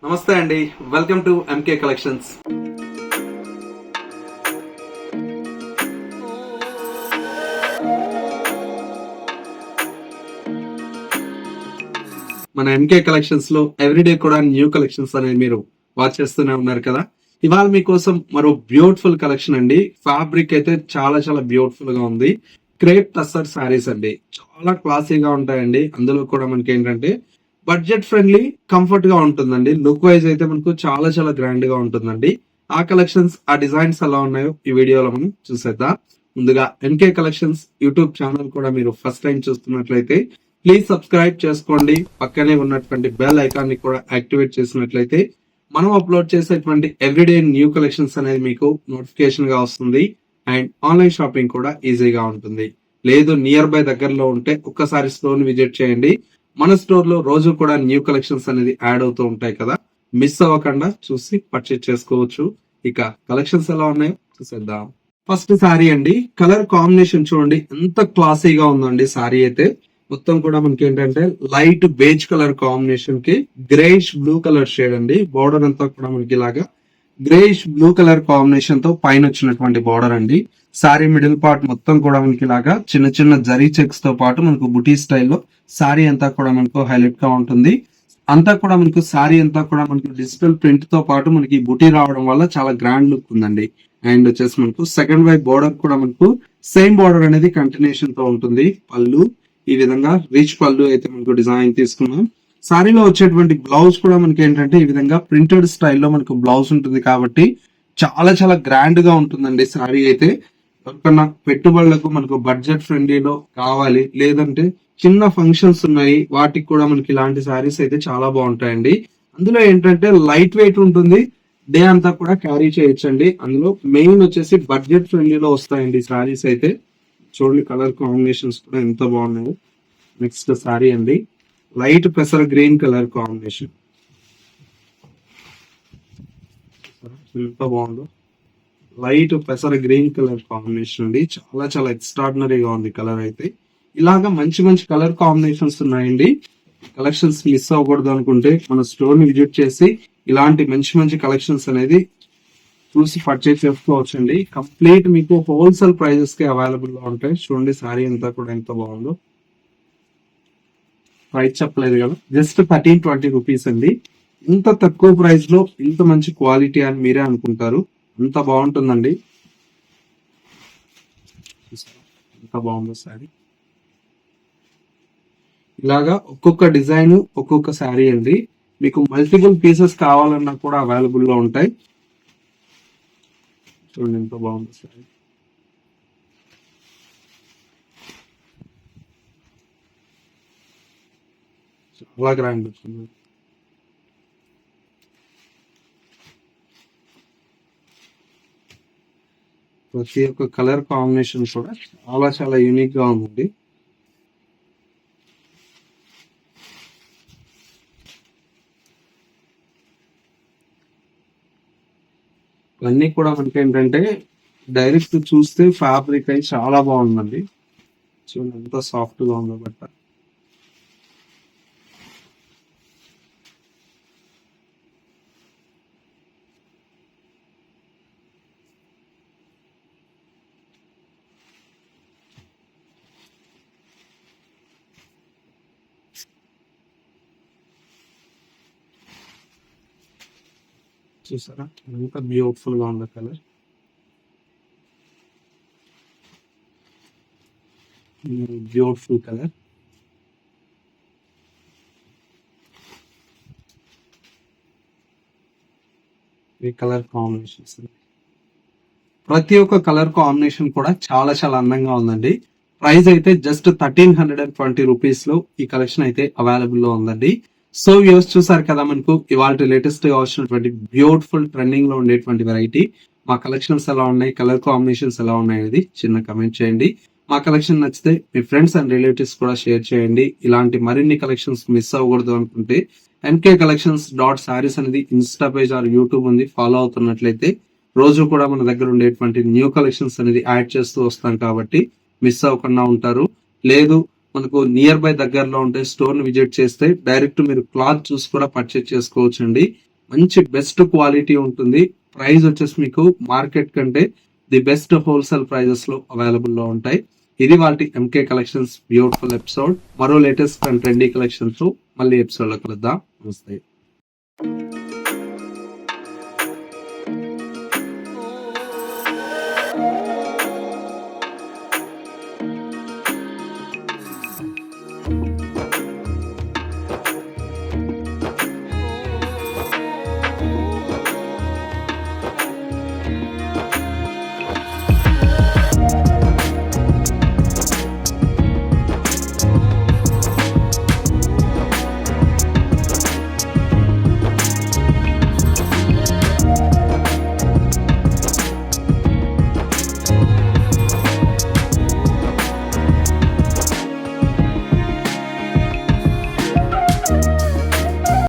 నమస్తే అండి, welcome to MK collections. మన ఎంకే కలెక్షన్స్ లో ఎవ్రీడే కూడా న్యూ కలెక్షన్స్ అనేది మీరు వాచ్ చేస్తూనే ఉన్నారు కదా. ఇవాళ మీకోసం మరో బ్యూటిఫుల్ కలెక్షన్ అండి. ఫ్యాబ్రిక్ అయితే చాలా చాలా బ్యూటిఫుల్ గా ఉంది. క్రేప్ టస్సర్ శారీస్ అండి, చాలా క్లాసీగా ఉంటాయండి. అందులో కూడా మనకి ఏంటంటే బడ్జెట్ ఫ్రెండ్లీ, కంఫర్ట్ గా ఉంటుందండి. లుక్ వైజ్ అయితే మనకు చాలా చాలా గ్రాండ్ గా ఉంటుందండి. ఆ కలెక్షన్స్, ఆ డిజైన్స్ ఎలా ఉన్నాయో ఈ వీడియోలో మనం చూసేద్దాం. ముందుగా ఎన్కే కలెక్షన్స్ యూట్యూబ్ ఛానల్ కూడా మీరు ఫస్ట్ టైం చూస్తున్నట్లయితే ప్లీజ్ సబ్స్క్రైబ్ చేసుకోండి. పక్కనే ఉన్నటువంటి బెల్ ఐకాన్ ని కూడా యాక్టివేట్ చేసినట్లయితే మనం అప్లోడ్ చేసేటువంటి ఎవ్రీడే న్యూ కలెక్షన్స్ అనేది మీకు నోటిఫికేషన్ గా వస్తుంది. అండ్ ఆన్లైన్ షాపింగ్ కూడా ఈజీగా ఉంటుంది. లేదు నియర్ బై దగ్గరలో ఉంటే ఒక్కసారి స్టోర్ ని విజిట్ చేయండి. మన స్టోర్ లో రోజు కూడా న్యూ కలెక్షన్స్ అనేది యాడ్ అవుతూ ఉంటాయి కదా. మిస్ అవ్వకుండా చూసి పర్చేజ్ చేసుకోవచ్చు. ఇక కలెక్షన్స్ ఎలా ఉన్నాయో చూసేద్దాం. ఫస్ట్ శారీ అండి, కలర్ కాంబినేషన్ చూడండి ఎంత క్లాసీగా ఉందండి. శారీ అయితే మొత్తం కూడా మనకి ఏంటంటే లైట్ బేజ్ కలర్ కాంబినేషన్ కి గ్రేష్ బ్లూ కలర్ షేడ్ అండి. బోర్డర్ అంతా కూడా మనకి ఇలాగా గ్రేష్ బ్లూ కలర్ కాంబినేషన్ తో పైన వచ్చినటువంటి బార్డర్ అండి. సారీ మిడిల్ పార్ట్ మొత్తం కూడా మనకి ఇలాగా చిన్న చిన్న జరీ చెక్స్ తో పాటు మనకు బుటీ స్టైల్లో సారీ అంతా కూడా మనకు హైలైట్ గా ఉంటుంది. అంతా కూడా మనకు సారీ అంతా కూడా మనకు డిజిటల్ ప్రింట్ తో పాటు మనకి బుటీ రావడం వల్ల చాలా గ్రాండ్ లుక్ ఉందండి. అండ్ వచ్చేసి మనకు సెకండ్ వైపు బోర్డర్ కూడా మనకు సేమ్ బోర్డర్ అనేది కంటిన్యూషన్ తో ఉంటుంది. పళ్ళు ఈ విధంగా రిచ్ పళ్ళు అయితే మనకు డిజైన్ తీసుకున్నాం. సారీలో వచ్చేటువంటి బ్లౌజ్ కూడా మనకి ఏంటంటే ఈ విధంగా ప్రింటెడ్ స్టైల్లో మనకు బ్లౌజ్ ఉంటుంది కాబట్టి చాలా చాలా గ్రాండ్ గా ఉంటుందండి. సారీ అయితే ఎవరికన్నా పెట్టుబడులకు మనకు బడ్జెట్ ఫ్రెండ్లీలో కావాలి, లేదంటే చిన్న ఫంక్షన్స్ ఉన్నాయి వాటికి కూడా మనకి ఇలాంటి సారీస్ అయితే చాలా బాగుంటాయండి. అందులో ఏంటంటే లైట్ వెయిట్ ఉంటుంది, డే అంతా కూడా క్యారీ చేయొచ్చండి. అందులో మెయిన్ వచ్చేసి బడ్జెట్ ఫ్రెండ్లీలో వస్తాయండి సారీస్ అయితే. చూడండి కలర్ కాంబినేషన్స్ కూడా ఎంత బాగున్నాయి. నెక్స్ట్ సారీ అండి, లైట్ పెసర్ గ్రీన్ కలర్ కాంబినేషన్ ఎంత బాగుందో. లైట్ పెసర్ గ్రీన్ కలర్ కాంబినేషన్ అండి, చాలా చాలా ఎక్స్ట్రాడినరీగా ఉంది కలర్ అయితే. ఇలాగా మంచి మంచి కలర్ కాంబినేషన్స్ ఉన్నాయండి. కలెక్షన్స్ మిస్ అవ్వకూడదు అనుకుంటే మన స్టోర్ ని విజిట్ చేసి ఇలాంటి మంచి మంచి కలెక్షన్స్ అనేది చూసి పర్చేస్ చేసుకోవచ్చు అండి. కంప్లీట్ మీకు హోల్సేల్ ప్రైజెస్ కి అవైలబుల్ గా ఉంటాయి. చూడండి సారీ అంతా కూడా ఎంత బాగుందో. ప్రైస్ చెప్పలేదు కదా, జస్ట్ 1320 రూపీస్ అండి. ఇంత తక్కువ ప్రైస్ లో ఇంత మంచి క్వాలిటీ అని మీరే అనుకుంటారు. అంత బాగుంటుందండి. ఎంత బాగుందో శారీ. ఇలాగా ఒక్కొక్క డిజైన్ ఒక్కొక్క శారీ అండి. మీకు మల్టిపుల్ పీసెస్ కావాలన్నా కూడా అవైలబుల్ లో ఉంటాయి. చూడండి ఎంత బాగుందో శారీ. చాలా గ్రాండ్ వచ్చింది. ప్రతి ఒక్క కలర్ కాంబినేషన్ కూడా చాలా చాలా యూనిక్ గా ఉందండి. ఇవన్నీ కూడా మనకి ఏంటంటే డైరెక్ట్ చూస్తే ఫ్యాబ్రిక్ అయి చాలా బాగుందండి. చూడండి ఎంత సాఫ్ట్ గా ఉందో బట్ట. చూసారా ఎంత బ్యూటిఫుల్ గా ఉంది కలర్. Beautiful colour. ఈ కలర్ కాంబినేషన్స్ ప్రతి ఒక్క కలర్ కాంబినేషన్ కూడా చాలా చాలా అందంగా ఉందండి. ప్రైస్ అయితే జస్ట్ 1320 రూపీస్ లో ఈ కలెక్షన్ అయితే అవైలబుల్ లో ఉందండి. సో వ్యూస్ చూసారు కదా, మనకు ఇవాళ లేటెస్ట్ గా వచ్చినటువంటి బ్యూటిఫుల్ ట్రెండింగ్ లో ఉండేటువంటి వెరైటీ. మా కలెక్షన్స్ ఎలా ఉన్నాయి, కలర్ కాంబినేషన్స్ ఎలా ఉన్నాయి అనేది చిన్న కమెంట్ చేయండి. మా కలెక్షన్ నచ్చితే మీ ఫ్రెండ్స్ అండ్ రిలేటివ్స్ కూడా షేర్ చేయండి. ఇలాంటి మరిన్ని కలెక్షన్స్ మిస్ అవ్వకూడదు అనుకుంటే ఎన్కే కలెక్షన్స్ .sarees అనేది ఇన్స్టా పేజ్ ఆర్ యూట్యూబ్ ఉంది, ఫాలో అవుతున్నట్లయితే రోజు కూడా మన దగ్గర ఉండేటువంటి న్యూ కలెక్షన్స్ అనేది యాడ్ చేస్తూ వస్తాం కాబట్టి మిస్ అవ్వకుండా ఉంటారు. లేదు మనకు నియర్ బై దగ్గరలో ఉంటే స్టోర్ ని విజిట్ చేస్తే డైరెక్ట్ మీరు క్లాత్ చూసి కూడా పర్చేజ్ చేసుకోవచ్చు అండి. మంచి బెస్ట్ క్వాలిటీ ఉంటుంది. ప్రైస్ వచ్చేసి మీకు మార్కెట్ కంటే ది బెస్ట్ హోల్సేల్ ప్రైజెస్ లో అవైలబుల్ లో ఉంటాయి. ఇది వాటి ఎంకే కలెక్షన్స్ బ్యూటిఫుల్ ఎపిసోడ్. మరో లేటెస్ట్ అండ్ ట్రెండీ కలెక్షన్స్ మళ్ళీ ఎపిసోడ్ లో కలుద్దాం. నమస్తే.